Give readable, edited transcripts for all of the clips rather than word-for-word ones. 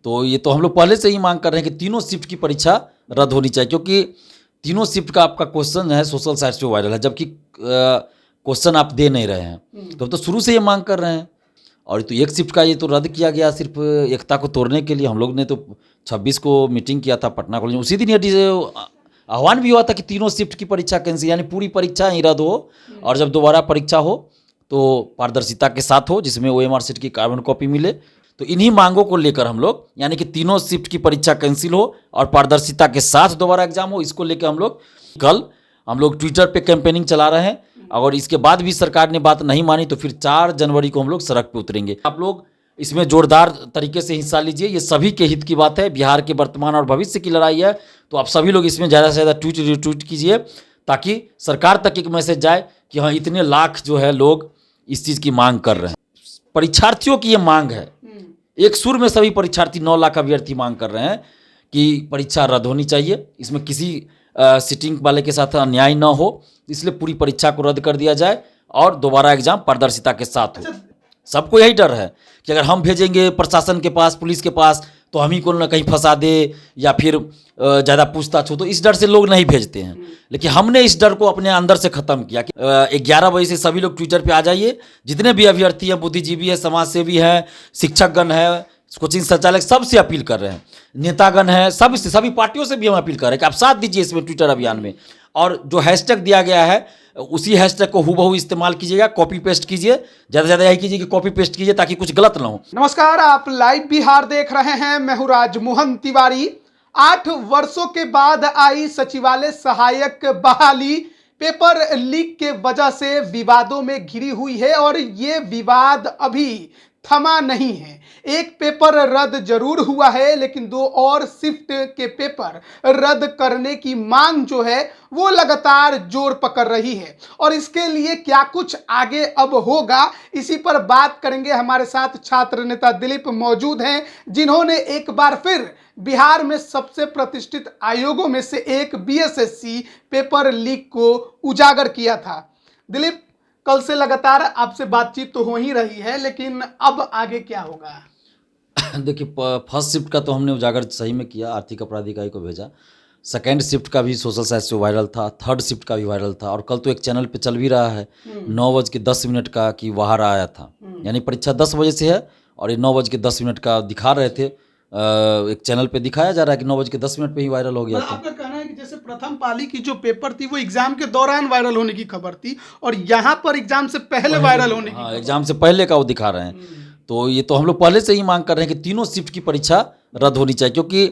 तो ये तो हम लोग पहले से ही मांग कर रहे हैं कि तीनों शिफ्ट की परीक्षा रद्द होनी चाहिए, क्योंकि तीनों शिफ्ट का आपका क्वेश्चन है सोशल साइट्स पे वायरल है, जबकि क्वेश्चन आप दे नहीं रहे हैं। तो शुरू से ये मांग कर रहे हैं। और तो एक शिफ्ट का ये तो रद्द किया गया सिर्फ एकता को तोड़ने के लिए। हम लोग ने तो 26 को मीटिंग किया था पटना कॉलेज में, उसी दिन ये आह्वान भी हुआ था कि तीनों शिफ्ट की परीक्षा कैंसिल, यानी पूरी परीक्षा ही रद्द हो, और जब दोबारा परीक्षा हो तो पारदर्शिता के साथ हो, जिसमें OMR शीट की कार्बन कॉपी मिले। तो इन्हीं मांगों को लेकर हम लोग, यानी कि तीनों शिफ्ट की परीक्षा कैंसिल हो और पारदर्शिता के साथ दोबारा एग्जाम हो, इसको लेकर हम लोग ट्विटर पे कैंपेनिंग चला रहे हैं। अगर इसके बाद भी सरकार ने बात नहीं मानी तो फिर 4 जनवरी को हम लोग सड़क पे उतरेंगे। आप लोग इसमें जोरदार तरीके से हिस्सा लीजिए, ये सभी के हित की बात है, बिहार के वर्तमान और भविष्य की लड़ाई है। तो आप सभी लोग इसमें ज़्यादा से ज़्यादा ट्वीट रिट्वीट कीजिए, ताकि सरकार तक एक मैसेज जाए कि हाँ, इतने लाख जो है लोग इस चीज़ की मांग कर रहे हैं। परीक्षार्थियों की ये मांग है, एक सुर में सभी परीक्षार्थी 9 लाख अभ्यर्थी मांग कर रहे हैं कि परीक्षा रद्द होनी चाहिए, इसमें किसी सिटिंग वाले के साथ अन्याय न हो, इसलिए पूरी परीक्षा को रद्द कर दिया जाए और दोबारा एग्जाम पारदर्शिता के साथ हो। सबको यही डर है कि अगर हम भेजेंगे प्रशासन के पास, पुलिस के पास, तो हम ही को न कहीं फंसा दे या फिर ज़्यादा पूछताछ हो, तो इस डर से लोग नहीं भेजते हैं। लेकिन हमने इस डर को अपने अंदर से ख़त्म किया कि 11 बजे से सभी लोग ट्विटर पे आ जाइए, जितने भी अभ्यर्थी हैं, बुद्धिजीवी हैं, समाजसेवी हैं, शिक्षकगण हैं, कोचिंग संचालक, सबसे अपील कर रहे हैं, नेतागण हैं, सबसे, सभी पार्टियों से भी हम अपील कर रहे हैं कि आप साथ दीजिए इसमें ट्विटर अभियान में। और जो हैशटैग दिया गया है उसी हैशटैग को हूबहू इस्तेमाल कीजिएगा, कॉपी पेस्ट कीजिए, ज़्यादा से ज़्यादा यही कीजिए कि कॉपी पेस्ट कीजिए ताकि कुछ गलत ना हो। नमस्कार, आप लाइव बिहार देख रहे हैं। मैं हूं राजमोहन तिवारी। 8 वर्षों के बाद आई सचिवालय सहायक बहाली पेपर लीक के वजह से विवादों में घिरी हुई है और ये विवाद अभी थमा नहीं है। एक पेपर रद्द जरूर हुआ है, लेकिन 2 और शिफ्ट के पेपर रद्द करने की मांग जो है वो लगातार जोर पकड़ रही है। और इसके लिए क्या कुछ आगे अब होगा, इसी पर बात करेंगे। हमारे साथ छात्र नेता दिलीप मौजूद हैं, जिन्होंने एक बार फिर बिहार में सबसे प्रतिष्ठित आयोगों में से एक BSSC पेपर लीक को उजागर किया था। दिलीप, कल से लगातार आपसे बातचीत तो हो ही रही है, लेकिन अब आगे क्या होगा? देखिए, फर्स्ट शिफ्ट का तो हमने उजागर सही में किया, आर्थिक अपराध इकाई को भेजा। सेकेंड शिफ्ट का भी सोशल साइट्स पे वायरल था, थर्ड शिफ्ट का भी वायरल था, और कल तो एक चैनल पे चल भी रहा है 9:10 का कि वहार आया था। यानी परीक्षा 10 बजे से है और ये 9:10 का दिखा रहे थे, एक चैनल पे दिखाया जा रहा है कि 9:10 पे ही वायरल हो गया था। आपका कहना है कि जैसे प्रथम पाली की जो पेपर थी वो एग्जाम के दौरान वायरल होने की खबर थी और यहाँ पर एग्जाम से पहले वायरल होने की। हाँ, एग्जाम से पहले का वो दिखा रहे हैं। तो ये तो हम लोग पहले से ही मांग कर रहे हैं कि तीनों शिफ्ट की परीक्षा रद्द होनी चाहिए, क्योंकि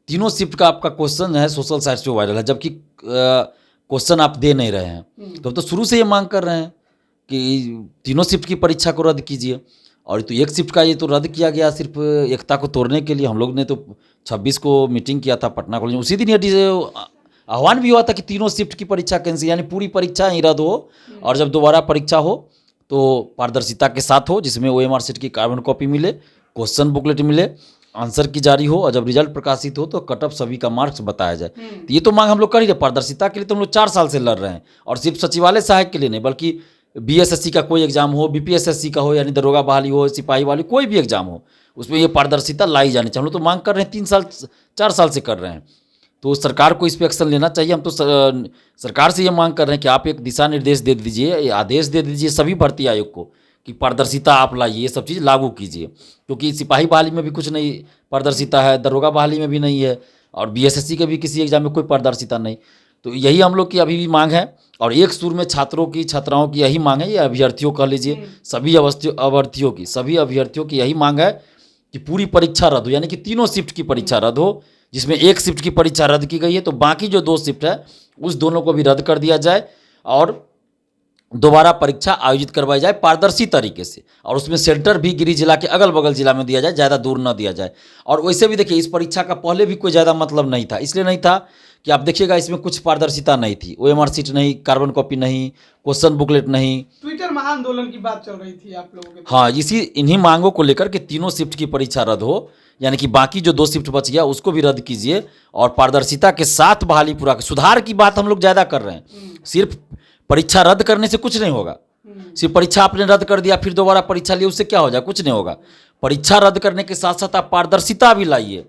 तीनों शिफ्ट का आपका क्वेश्चन है सोशल साइट्स पे वायरल है, जबकि क्वेश्चन आप दे नहीं रहे हैं। तो शुरू से ये मांग कर रहे हैं कि तीनों शिफ्ट की परीक्षा को रद्द कीजिए। और तो एक शिफ्ट का ये तो रद्द किया गया सिर्फ एकता को तोड़ने के लिए। हम लोग ने तो 26 को मीटिंग किया था पटना कॉलेज में, उसी दिन ये आह्वान भी हुआ था कि तीनों शिफ्ट की परीक्षा कैंसिल, यानी पूरी परीक्षा ही रद्द हो, और जब दोबारा परीक्षा हो तो पारदर्शिता के साथ हो, जिसमें OMR शीट की कार्बन कॉपी मिले, क्वेश्चन बुकलेट मिले, आंसर की जारी हो, और जब रिजल्ट प्रकाशित हो तो कट ऑफ सभी का मार्क्स बताया जाए। तो ये तो मांग हम लोग कर ही रहे। पारदर्शिता के लिए तो हम लोग 4 साल से लड़ रहे हैं, और सिर्फ सचिवालय सहायक के लिए नहीं, बल्कि BSSC का कोई एग्जाम हो, BPSSC का हो, यानी दरोगा बहाली हो, सिपाही वाली, कोई भी एग्जाम हो, उसमें ये पारदर्शिता लाई जानी चाहिए। हम लोग तो मांग कर रहे हैं, 4 साल से कर रहे हैं। तो सरकार को इस पर एक्शन लेना चाहिए। हम तो सरकार से ये मांग कर रहे हैं कि आप एक दिशा निर्देश दे दीजिए, आदेश दे दीजिए सभी भर्ती आयोग को कि पारदर्शिता आप लाइए, ये सब चीज़ लागू कीजिए, क्योंकि सिपाही बहाली में भी कुछ नहीं पारदर्शिता है, दरोगा बहाली में भी नहीं है, और BSSC के भी किसी एग्जाम में कोई पारदर्शिता नहीं। तो यही हम लोग की अभी भी मांग है, और एक सुर में छात्रों की, छात्राओं की यही मांग है, ये अभ्यर्थियों कह लीजिए, सभी अभ्यर्थियों की यही मांग है कि पूरी परीक्षा रद्द हो, यानी कि तीनों शिफ्ट की परीक्षा रद्द हो, जिसमें एक शिफ्ट की परीक्षा रद्द की गई है, तो बाकी जो 2 शिफ्ट है उस दोनों को भी रद्द कर दिया जाए और दोबारा परीक्षा आयोजित करवाई जाए पारदर्शी तरीके से, और उसमें सेंटर भी गिरी जिला के अगल बगल जिला में दिया जाए, ज़्यादा दूर न दिया जाए। और वैसे भी देखिए, इस परीक्षा का पहले भी कोई ज़्यादा मतलब नहीं था, इसलिए नहीं था कि आप देखिएगा इसमें कुछ पारदर्शिता नहीं थी, OMR शीट नहीं, कार्बन कॉपी नहीं, क्वेश्चन बुकलेट नहीं। ट्विटर महाआंदोलन की बात चल रही थी आप लोगों के। हाँ, इन्हीं मांगों को लेकर के तीनों शिफ्ट की परीक्षा रद्द हो, यानी कि बाकी जो 2 शिफ्ट बच गया उसको भी रद्द कीजिए, और पारदर्शिता के साथ बहाली पूरा सुधार की बात हम लोग ज़्यादा कर रहे हैं। सिर्फ परीक्षा रद्द करने से कुछ नहीं होगा, सिर्फ परीक्षा आपने रद्द कर दिया फिर दोबारा परीक्षा लिए, उससे क्या हो जाए, कुछ नहीं होगा। परीक्षा रद्द करने के साथ साथ आप पारदर्शिता भी लाइए।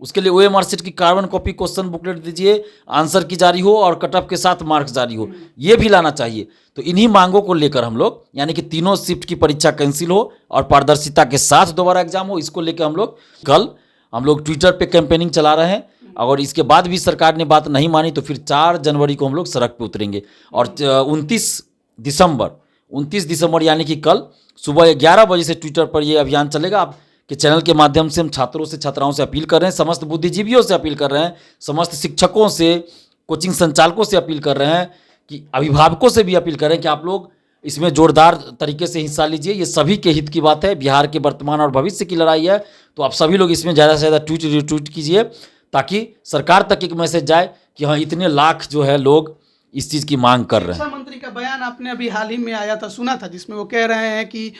उसके लिए OMR शीट की कार्बन कॉपी क्वेश्चन बुकलेट दीजिए, आंसर की जारी हो और कट ऑफ के साथ मार्क्स जारी हो, ये भी लाना चाहिए। तो इन्हीं मांगों को लेकर हम लोग, यानी कि तीनों शिफ्ट की परीक्षा कैंसिल हो और पारदर्शिता के साथ दोबारा एग्जाम हो, इसको लेकर हम लोग ट्विटर पे कैंपेनिंग चला रहे हैं। और इसके बाद भी सरकार ने बात नहीं मानी तो फिर 4 जनवरी को हम लोग सड़क पे उतरेंगे। और 29 दिसंबर यानी कि कल सुबह 11 बजे से ट्विटर पर ये अभियान चलेगा। आपके चैनल के माध्यम से हम छात्रों से, छात्राओं से अपील कर रहे हैं, समस्त बुद्धिजीवियों से अपील कर रहे हैं, समस्त शिक्षकों से, कोचिंग संचालकों से अपील कर रहे हैं, कि अभिभावकों से भी अपील करें कि आप लोग इसमें जोरदार तरीके से हिस्सा लीजिए। ये सभी के हित की बात है, बिहार के वर्तमान और भविष्य की लड़ाई है। तो आप सभी लोग इसमें ज़्यादा से ज़्यादा ट्वीट रिट्वीट कीजिए, ताकि सरकार तक एक मैसेज जाए कि हाँ, इतने लाख जो है लोग इस चीज़ की मांग कर रहे हैं। शिक्षा मंत्री का बयान आपने अभी हाल ही में आया था, सुना था, जिसमें वो कह रहे हैं कि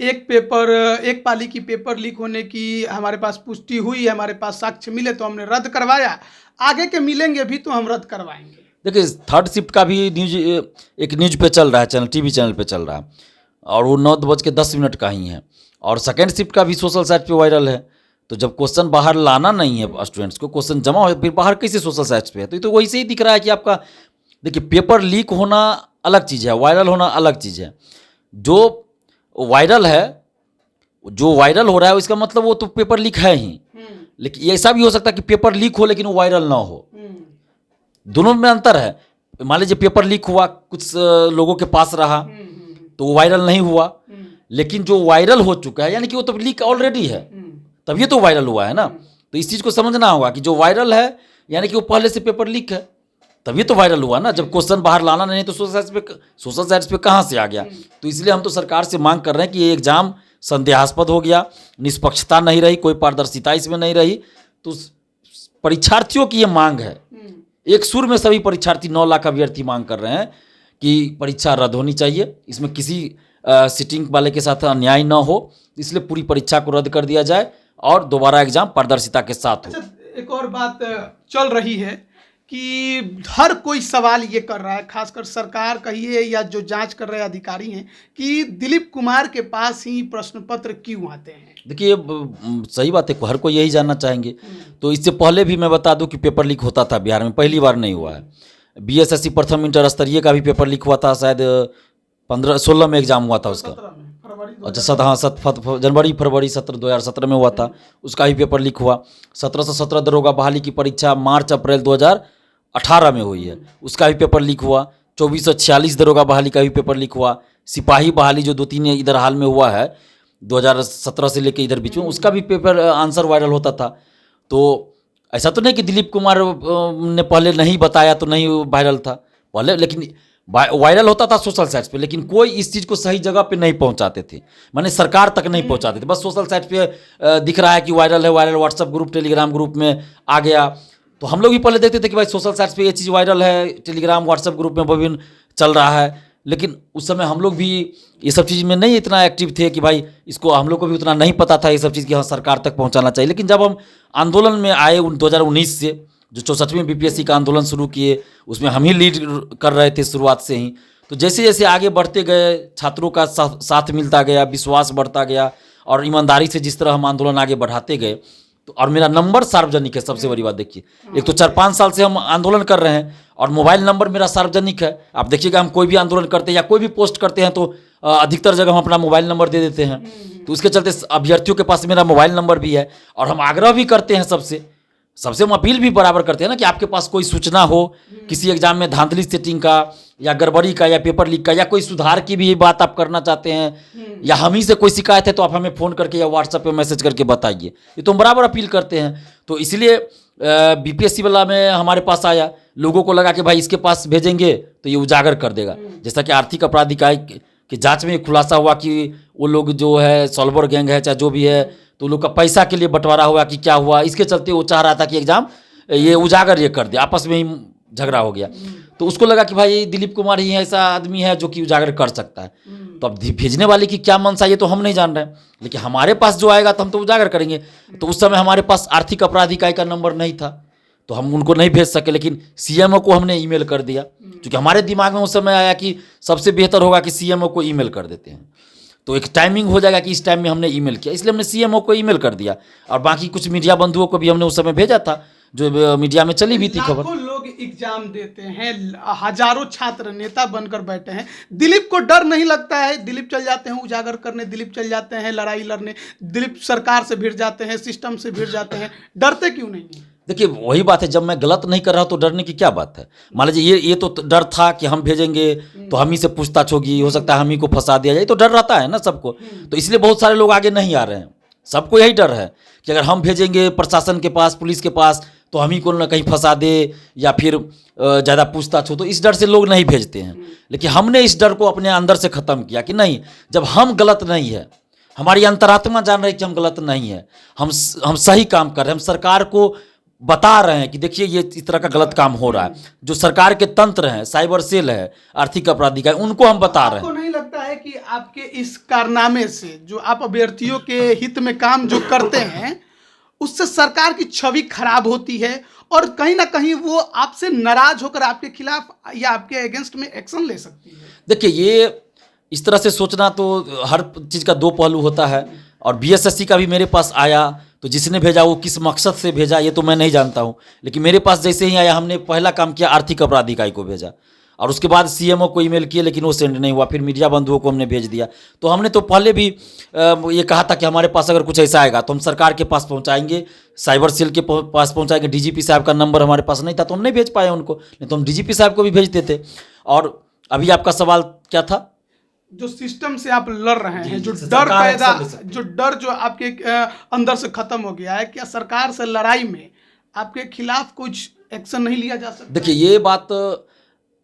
एक पाली की पेपर लीक होने की हमारे पास पुष्टि हुई, हमारे पास साक्ष्य मिले तो हमने रद्द करवाया, आगे के मिलेंगे भी तो हम रद्द करवाएंगे। देखिए, थर्ड शिफ्ट का भी एक न्यूज पे चल रहा है, चैनल टीवी चैनल पे चल रहा है, और वो 9:10 का ही है। और सेकेंड शिफ्ट का भी सोशल साइट पे वायरल है। तो जब क्वेश्चन बाहर लाना नहीं है स्टूडेंट्स को, क्वेश्चन जमा हो, फिर बाहर कैसे सोशल साइट्स पे है? तो ये तो वही से ही दिख रहा है कि आपका, देखिए, पेपर लीक होना अलग चीज़ है, वायरल होना अलग चीज़ है। जो वायरल हो रहा है इसका मतलब वो तो पेपर लीक है ही। लेकिन ऐसा भी हो सकता है कि पेपर लीक हो लेकिन वो वायरल ना हो, दोनों में अंतर है। मान लीजिए पेपर लीक हुआ, कुछ लोगों के पास रहा तो वो वायरल नहीं हुआ, लेकिन जो वायरल हो चुका है यानी कि वो तो लीक ऑलरेडी है, तभी तो वायरल हुआ है ना। तो इस चीज़ को समझना होगा कि जो वायरल है यानी कि वो पहले से पेपर लीक है, तभी तो वायरल हुआ ना। जब क्वेश्चन बाहर लाना नहीं तो सोशल साइट्स पे कहाँ से आ गया? तो इसलिए हम तो सरकार से मांग कर रहे हैं कि ये एग्जाम संदेहास्पद हो गया, निष्पक्षता नहीं रही, कोई पारदर्शिता इसमें नहीं रही। तो परीक्षार्थियों की ये मांग है, एक सुर में सभी परीक्षार्थी 9 लाख अभ्यर्थी मांग कर रहे हैं कि परीक्षा रद्द होनी चाहिए, इसमें किसी सिटिंग वाले के साथ अन्याय न हो, इसलिए पूरी परीक्षा को रद्द कर दिया जाए और दोबारा एग्जाम पारदर्शिता के साथ हो। अच्छा, एक और बात चल रही है कि हर कोई सवाल ये कर रहा है, खासकर सरकार कहिए या जो जांच कर रहे अधिकारी हैं, कि दिलीप कुमार के पास ही प्रश्न पत्र क्यों आते हैं? देखिए, सही बात है, हर कोई यही जानना चाहेंगे। तो इससे पहले भी मैं बता दूं कि पेपर लीक होता था बिहार में, पहली बार नहीं हुआ है। BSSC प्रथम इंटर स्तरीय का भी पेपर लीक हुआ था, शायद 15-16 में एग्जाम हुआ था उसका। अच्छा, जनवरी फरवरी 2017 में हुआ था, उसका भी पेपर लीक हुआ। 17 से 17 दरोगा बहाली की परीक्षा मार्च अप्रैल 2018 में हुई है, उसका भी पेपर लीक हुआ। 24 से 46 दरोगा बहाली का भी पेपर लीक हुआ। सिपाही बहाली जो 2-3 इधर हाल में हुआ है 2017 से लेकर इधर बीच में, उसका भी पेपर आंसर वायरल होता था। तो ऐसा तो नहीं कि दिलीप कुमार ने पहले नहीं बताया तो नहीं वायरल था पहले, लेकिन वायरल होता था सोशल साइट्स पे, लेकिन कोई इस चीज़ को सही जगह पे नहीं पहुंचाते थे, माने सरकार तक नहीं पहुंचाते थे। बस सोशल साइट पे दिख रहा है कि वायरल है, viral WhatsApp group, Telegram group में आ गया। तो हम लोग भी पहले देखते थे कि भाई सोशल साइट्स पे ये चीज़ वायरल है, टेलीग्राम व्हाट्सएप ग्रुप में विभिन्न चल रहा है, लेकिन उस समय हम लोग भी ये सब चीज़ में नहीं इतना एक्टिव थे कि भाई इसको, हम लोग को भी उतना नहीं पता था ये सब चीज़ कि हाँ सरकार तक पहुँचाना चाहिए। लेकिन जब हम आंदोलन में आए 2019 से, जो 64वीं BPSC का आंदोलन शुरू किए, उसमें हम ही लीड कर रहे थे शुरुआत से ही। तो जैसे जैसे आगे बढ़ते गए, छात्रों का साथ मिलता गया, विश्वास बढ़ता गया, और ईमानदारी से जिस तरह हम आंदोलन आगे बढ़ाते गए, तो और मेरा नंबर सार्वजनिक है। सबसे बड़ी बात देखिए, एक तो 4-5 साल से हम आंदोलन कर रहे हैं और मोबाइल नंबर मेरा सार्वजनिक है। आप देखिएगा, हम कोई भी आंदोलन करते हैं या कोई भी पोस्ट करते हैं तो अधिकतर जगह हम अपना मोबाइल नंबर दे देते हैं। तो उसके चलते अभ्यर्थियों के पास मेरा मोबाइल नंबर भी है, और हम आग्रह भी करते हैं सबसे हम अपील भी बराबर करते हैं ना कि आपके पास कोई सूचना हो किसी एग्जाम में धांधली सेटिंग का या गड़बड़ी का या पेपर लीक का या कोई सुधार की भी बात आप करना चाहते हैं, या हम ही से कोई शिकायत है, तो आप हमें फ़ोन करके या व्हाट्सएप पे मैसेज करके बताइए। ये तो हम बराबर अपील करते हैं। तो इसलिए BPSC वाला में हमारे पास आया, लोगों को लगा कि भाई इसके पास भेजेंगे तो ये उजागर कर देगा। जैसा कि आर्थिक अपराध इकाई की जाँच में खुलासा हुआ कि वो लोग जो है सॉल्वर गैंग है चाहे जो भी है, तो लोग का पैसा के लिए बंटवारा हुआ कि क्या हुआ, इसके चलते वो चाह रहा था कि एग्जाम ये उजागर ये कर दे, आपस में ही झगड़ा हो गया। तो उसको लगा कि भाई दिलीप कुमार ही ऐसा आदमी है जो कि उजागर कर सकता है। तो अब भेजने वाले की क्या मंशा ये तो हम नहीं जान रहे हैं, लेकिन हमारे पास जो आएगा तो हम तो उजागर करेंगे। तो उस समय हमारे पास आर्थिक अपराध इकाई का नंबर नहीं था, तो हम उनको नहीं भेज सके, लेकिन CMO को हमने ईमेल कर दिया, क्योंकि हमारे दिमाग में उस समय आया कि सबसे बेहतर होगा कि CMO को ईमेल कर देते हैं। तो एक टाइमिंग हो जाएगा कि इस टाइम में हमने ईमेल किया, इसलिए हमने सीएमओ को ईमेल कर दिया। और बाकी कुछ मीडिया बंधुओं को भी हमने उस समय भेजा था, जो मीडिया में चली भी थी खबर। लाखों लोग एग्जाम देते हैं, हजारों छात्र नेता बनकर बैठे हैं। दिलीप को डर नहीं लगता है? दिलीप चल जाते हैं उजागर करने, दिलीप चल जाते हैं लड़ाई लड़ने, दिलीप सरकार से भिड़ जाते हैं, सिस्टम से भिड़ जाते हैं, डरते क्यों नहीं है? देखिए वही बात है, जब मैं गलत नहीं कर रहा तो डरने की क्या बात है। मान लीजिए ये तो डर था कि हम भेजेंगे तो हम ही से पूछताछ होगी, हो सकता है हम ही को फंसा दिया जाए, तो डर रहता है ना सबको। तो इसलिए बहुत सारे लोग आगे नहीं आ रहे हैं। सबको यही डर है कि अगर हम भेजेंगे प्रशासन के पास, पुलिस के पास, तो हम ही को ना कहीं फंसा दे या फिर ज़्यादा पूछताछ हो, तो इस डर से लोग नहीं भेजते हैं। लेकिन हमने इस डर को अपने अंदर से ख़त्म किया कि नहीं, जब हम गलत नहीं है, हमारी अंतरात्मा जान रही है कि हम गलत नहीं है, हम सही काम कर रहे हैं, हम सरकार को बता रहे हैं कि देखिए ये इस तरह का गलत काम हो रहा है। जो सरकार के तंत्र हैं, साइबर सेल है, आर्थिक अपराधी का, उनको हम बता रहे हैं। आपको नहीं लगता है कि आपके इस कारनामे से, जो आप अभ्यर्थियों के हित में काम जो करते हैं, उससे सरकार की छवि खराब होती है और कहीं ना कहीं वो आपसे नाराज होकर आपके खिलाफ या आपके अगेंस्ट में एक्शन ले सकती है? देखिए ये इस तरह से सोचना, तो हर चीज़ का दो पहलू होता है। और बीएसएससी का भी मेरे पास आया, तो जिसने भेजा वो किस मकसद से भेजा ये तो मैं नहीं जानता हूँ, लेकिन मेरे पास जैसे ही आया हमने पहला काम किया, आर्थिक अपराध इकाई को भेजा, और उसके बाद सीएमओ को ईमेल किए, लेकिन वो सेंड नहीं हुआ। फिर मीडिया बंधुओं को हमने भेज दिया। तो हमने तो पहले भी ये कहा था कि हमारे पास अगर कुछ ऐसा आएगा तो हम सरकार के पास पहुंचाएंगे, साइबर सेल के पास पहुंचाएंगे। डीजीपी साहब का नंबर हमारे पास नहीं था तो हम नहीं भेज पाए उनको, नहीं तो हम डीजीपी साहब को भी भेजते थे। और अभी आपका सवाल क्या था? जो सिस्टम से आप लड़ रहे हैं, जो डर पैदा, जो डर जो आपके अंदर से खत्म हो गया है, क्या सरकार से लड़ाई में आपके खिलाफ कुछ एक्शन नहीं लिया जा सकता? देखिए ये बात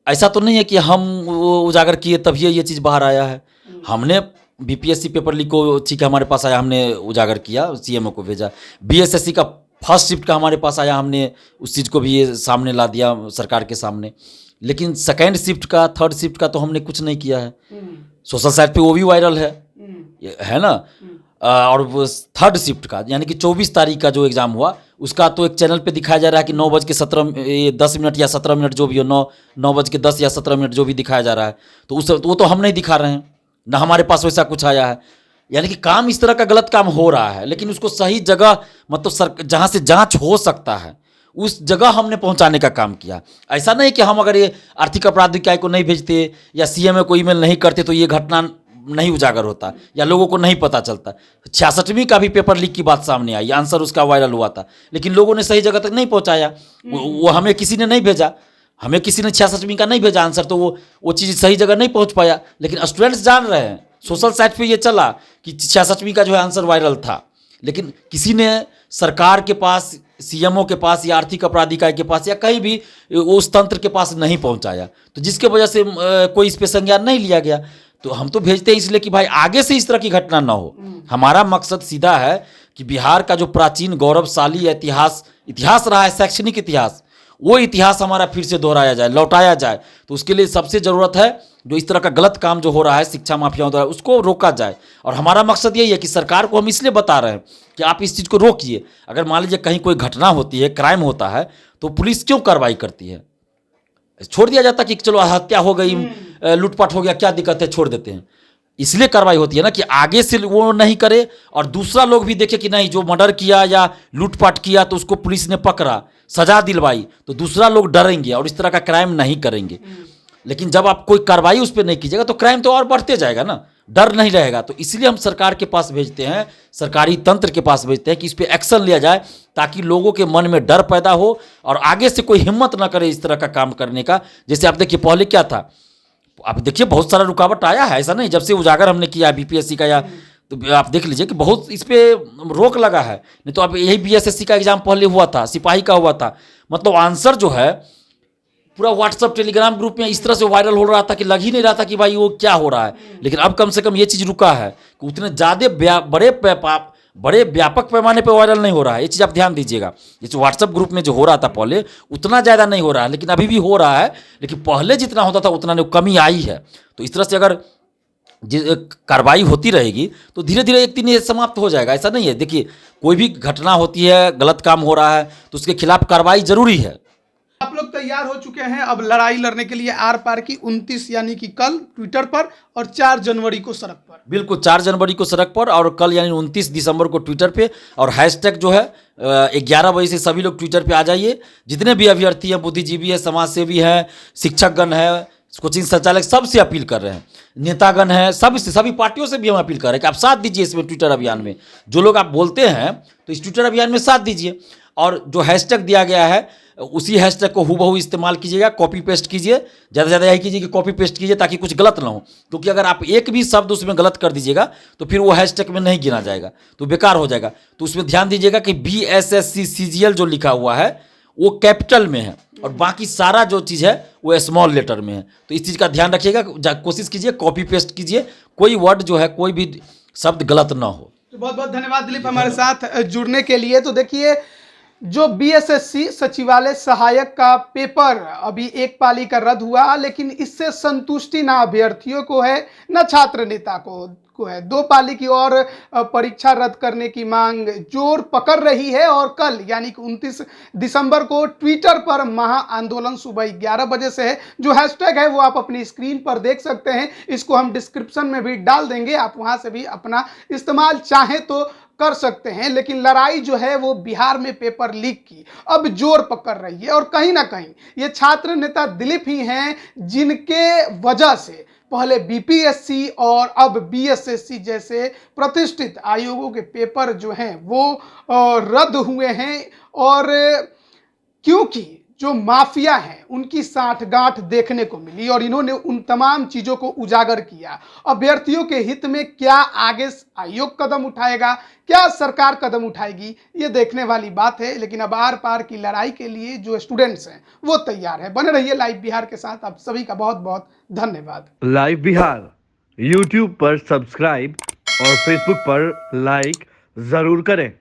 ऐसा तो नहीं है कि हम वो उजागर किए तभी ये चीज़ बाहर आया है। हमने बीपीएससी पेपर लीक को, ठीक है, हमारे पास आया, हमने उजागर किया, सीएमओ को भेजा। बीएसएससी का फर्स्ट शिफ्ट का हमारे पास आया, हमने उस चीज़ को भी ये सामने ला दिया सरकार के सामने। लेकिन सेकेंड शिफ्ट का, थर्ड शिफ्ट का तो हमने कुछ नहीं किया है। सोशल साइट पे वो भी वायरल है ना। और थर्ड शिफ्ट का यानी कि 24 तारीख का जो एग्ज़ाम हुआ, उसका तो एक चैनल पे दिखाया जा रहा है कि 9:10 या 17 मिनट जो भी हो, 9:10 या 17 मिनट जो भी दिखाया जा रहा है, तो वो तो हम नहीं दिखा रहे हैं, ना हमारे पास वैसा कुछ आया है। यानी कि काम इस तरह का गलत काम हो रहा है, लेकिन उसको सही जगह, मतलब जहाँ से जांच हो सकता है उस जगह हमने पहुंचाने का काम किया। ऐसा नहीं कि हम अगर ये आर्थिक अपराध इकाई को नहीं भेजते या सीएमओ को ईमेल नहीं करते तो ये घटना नहीं उजागर होता या लोगों को नहीं पता चलता। 66वीं का भी पेपर लीक की बात सामने आई, आंसर उसका वायरल हुआ था, लेकिन लोगों ने सही जगह तक नहीं पहुंचाया। वो हमें किसी ने नहीं भेजा, हमें किसी ने 66वीं का नहीं भेजा आंसर, तो वो चीज़ सही जगह नहीं पहुंच पाया। लेकिन स्टूडेंट्स जान रहे हैं, सोशल साइट पे ये चला कि 66वीं का जो है आंसर वायरल था, लेकिन किसी ने सरकार के पास, सीएमओ के पास या आर्थिक अपराध इकाई के पास या कहीं भी उस तंत्र के पास नहीं पहुंचाया, तो जिसके वजह से कोई इस पे संज्ञान नहीं लिया गया। तो हम तो भेजते हैं इसलिए कि भाई आगे से इस तरह की घटना ना हो। हमारा मकसद सीधा है कि बिहार का जो प्राचीन गौरवशाली इतिहास रहा है, शैक्षणिक इतिहास, वो इतिहास हमारा फिर से दोहराया जाए, लौटाया जाए। तो उसके लिए सबसे ज़रूरत है जो इस तरह का गलत काम जो हो रहा है शिक्षा माफियाओं द्वारा, उसको रोका जाए। और हमारा मकसद यही है कि सरकार को हम इसलिए बता रहे हैं कि आप इस चीज़ को रोकिए। अगर मान लीजिए कहीं कोई घटना होती है, क्राइम होता है, तो पुलिस क्यों कार्रवाई करती है? छोड़ दिया जाता कि चलो हत्या हो गई, लूटपाट हो गया, क्या दिक्कत है, छोड़ देते हैं। इसलिए कार्रवाई होती है ना कि आगे से वो नहीं करे और दूसरा लोग भी देखे कि नहीं, जो मर्डर किया या लूटपाट किया तो उसको पुलिस ने पकड़ा, सजा दिलवाई, तो दूसरा लोग डरेंगे और इस तरह का क्राइम नहीं करेंगे। लेकिन जब आप कोई कार्रवाई उस पर नहीं कीजिएगा तो क्राइम तो और बढ़ते जाएगा ना, डर नहीं रहेगा। तो इसलिए हम सरकार के पास भेजते हैं, सरकारी तंत्र के पास भेजते हैं कि इस पर एक्शन लिया जाए, ताकि लोगों के मन में डर पैदा हो और आगे से कोई हिम्मत ना करे इस तरह का काम करने का। जैसे आप देखिए पहले क्या था, आप देखिए बहुत सारा रुकावट आया है, ऐसा नहीं, जब से उजागर हमने किया बीपीएससी का, या तो आप देख लीजिए कि बहुत इस पर रोक लगा है। नहीं तो अब यही बीएसएससी का एग्जाम पहले हुआ था, सिपाही का हुआ था, मतलब आंसर जो है पूरा व्हाट्सअप टेलीग्राम ग्रुप में इस तरह से वायरल हो रहा था कि लग ही नहीं रहा था कि भाई वो क्या हो रहा है। लेकिन अब कम से कम ये चीज़ रुका है कि उतने ज़्यादा बड़े व्यापक पैमाने पर वायरल नहीं हो रहा है। ये चीज़ आप ध्यान दीजिएगा। जैसे व्हाट्सअप ग्रुप में जो हो रहा था पहले, उतना ज़्यादा नहीं हो रहा है, लेकिन अभी भी हो रहा है, लेकिन पहले जितना होता था उतना कमी आई है। तो इस तरह से अगर कार्रवाई होती रहेगी तो धीरे धीरे एक दिन ये समाप्त हो जाएगा। ऐसा नहीं है, देखिए कोई भी घटना होती है, गलत काम हो रहा है तो उसके खिलाफ कार्रवाई जरूरी है। आप लोग तैयार हो चुके हैं अब लड़ाई लड़ने के लिए आर पार की 29 यानी कि कल ट्विटर पर और 4 जनवरी को सड़क पर। बिल्कुल 4 जनवरी को सड़क पर और कल यानी 29 दिसंबर को ट्विटर पे। और हैशटैग जो है 11 बजे से सभी लोग ट्विटर पे आ जाइए। जितने भी अभ्यर्थी हैं, बुद्धिजीवी हैं, समाजसेवी हैं, शिक्षकगण हैं, कोचिंग संचालक, सबसे अपील कर रहे हैं, नेतागण हैं, सभी पार्टियों से भी हम अपील कर रहे हैं कि आप साथ दीजिए इसमें, ट्विटर अभियान में। जो लोग आप बोलते हैं तो इस ट्विटर अभियान में साथ दीजिए। और जो हैशटैग दिया गया है उसी हैशटैग को हूबहू इस्तेमाल कीजिएगा, कॉपी पेस्ट कीजिए। ज़्यादा से ज़्यादा यही कीजिए कि कॉपी पेस्ट कीजिए ताकि कुछ गलत ना हो, क्योंकि अगर आप एक भी शब्द उसमें गलत कर दीजिएगा तो फिर वो हैशटैग में नहीं गिना जाएगा, तो बेकार हो जाएगा। तो उसमें ध्यान दीजिएगा कि BSSC CGL जो लिखा हुआ है वो कैपिटल में है और बाकी सारा जो चीज़ है वो स्मॉल लेटर में है। तो इस चीज़ का ध्यान रखिएगा, कोशिश कीजिए कॉपी पेस्ट कीजिए, कोई वर्ड जो है, कोई भी शब्द गलत ना हो। तो बहुत बहुत धन्यवाद दिलीप हमारे साथ जुड़ने के लिए। तो देखिए, जो BSSC सचिवालय सहायक का पेपर अभी एक पाली का रद्द हुआ, लेकिन इससे संतुष्टि ना अभ्यर्थियों को है ना छात्र नेता को है। 2 पाली की और परीक्षा रद्द करने की मांग जोर पकड़ रही है और कल यानी कि 29 दिसंबर को ट्विटर पर महा आंदोलन सुबह 11 बजे से है। जो हैशटैग है वो आप अपनी स्क्रीन पर देख सकते हैं, इसको हम डिस्क्रिप्शन में भी डाल देंगे, आप वहां से भी अपना इस्तेमाल चाहें तो कर सकते हैं। लेकिन लड़ाई जो है वो बिहार में पेपर लीक की अब जोर पकड़ रही है और कहीं ना कहीं ये छात्र नेता दिलीप ही हैं जिनके वजह से पहले BPSC और अब BSSC जैसे प्रतिष्ठित आयोगों के पेपर जो हैं वो रद्द हुए हैं। और क्योंकि जो माफिया हैं उनकी साठगांठ देखने को मिली और इन्होंने उन तमाम चीज़ों को उजागर किया। अभ्यर्थियों के हित में क्या आगे आयोग कदम उठाएगा, क्या सरकार कदम उठाएगी, ये देखने वाली बात है। लेकिन अब आर पार की लड़ाई के लिए जो स्टूडेंट्स हैं वो तैयार है। बने रहिए लाइव बिहार के साथ। आप सभी का बहुत बहुत धन्यवाद। लाइव बिहार YouTube पर सब्सक्राइब और Facebook पर लाइक जरूर करें।